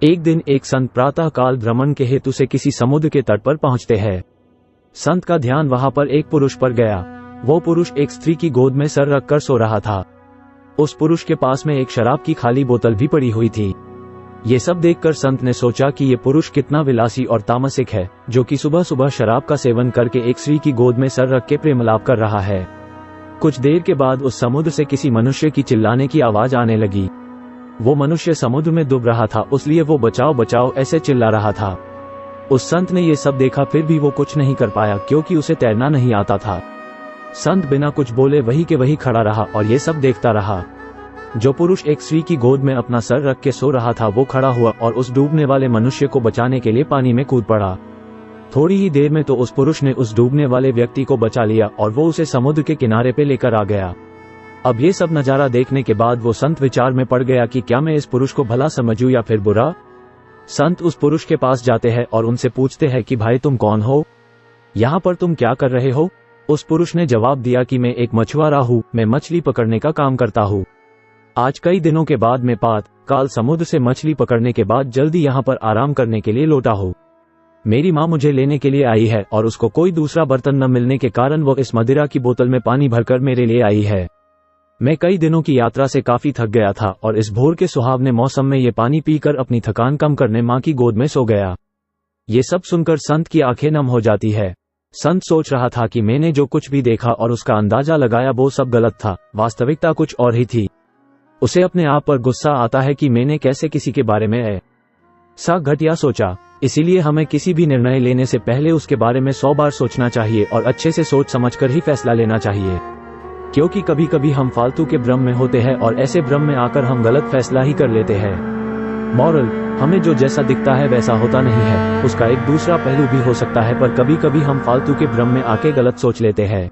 एक दिन एक संत प्रातः काल भ्रमण के हेतु से किसी समुद्र के तट पर पहुंचते हैं। संत का ध्यान वहां पर एक पुरुष पर गया। वो पुरुष एक स्त्री की गोद में सर रखकर सो रहा था। उस पुरुष के पास में एक शराब की खाली बोतल भी पड़ी हुई थी। ये सब देखकर संत ने सोचा कि ये पुरुष कितना विलासी और तामसिक है, जो कि सुबह सुबह शराब का सेवन करके एक स्त्री की गोद में सर रख के प्रेमलाप कर रहा है। कुछ देर के बाद उस समुद्र से किसी मनुष्य की चिल्लाने की आवाज आने लगी। वो मनुष्य समुद्र में डूब रहा था, इसलिए वो बचाओ बचाओ ऐसे चिल्ला रहा था। उस संत ने ये सब देखा, फिर भी वो कुछ नहीं कर पाया क्योंकि उसे तैरना नहीं आता था। संत बिना कुछ बोले वही के वही खड़ा रहा और ये सब देखता रहा। जो पुरुष एक स्त्री की गोद में अपना सर रख के सो रहा था वो खड़ा हुआ और उस डूबने वाले मनुष्य को बचाने के लिए पानी में कूद पड़ा। थोड़ी ही देर में तो उस पुरुष ने उस डूबने वाले व्यक्ति को बचा लिया और वो उसे समुद्र के किनारे पे लेकर आ गया। अब ये सब नजारा देखने के बाद वो संत विचार में पड़ गया कि क्या मैं इस पुरुष को भला समझूं या फिर बुरा। संत उस पुरुष के पास जाते हैं और उनसे पूछते हैं कि भाई तुम कौन हो, यहाँ पर तुम क्या कर रहे हो। उस पुरुष ने जवाब दिया कि मैं एक मछुआरा हूँ, मैं मछली पकड़ने का काम करता हूँ। आज कई दिनों के बाद मैं काल समुद्र से मछली पकड़ने के बाद जल्दी यहाँ पर आराम करने के लिए लौटा हूँ। मेरी माँ मुझे लेने के लिए आई है और उसको कोई दूसरा बर्तन न मिलने के कारण वो इस मदिरा की बोतल में पानी भरकर मेरे लिए आई है। मैं कई दिनों की यात्रा से काफी थक गया था और इस भोर के सुहावने मौसम में ये पानी पीकर अपनी थकान कम करने माँ की गोद में सो गया। ये सब सुनकर संत की आंखें नम हो जाती है। संत सोच रहा था कि मैंने जो कुछ भी देखा और उसका अंदाजा लगाया वो सब गलत था, वास्तविकता कुछ और ही थी। उसे अपने आप पर गुस्सा आता है कि मैंने कैसे किसी के बारे में ऐसा घटिया सोचा। इसीलिए हमें किसी भी निर्णय लेने से पहले उसके बारे में 100 बार सोचना चाहिए और अच्छे से सोच समझकर ही फैसला लेना चाहिए, क्योंकि कभी कभी हम फालतू के भ्रम में होते हैं और ऐसे भ्रम में आकर हम गलत फैसला ही कर लेते हैं। मॉरल, हमें जो जैसा दिखता है वैसा होता नहीं है, उसका एक दूसरा पहलू भी हो सकता है, पर कभी कभी हम फालतू के भ्रम में आके गलत सोच लेते हैं।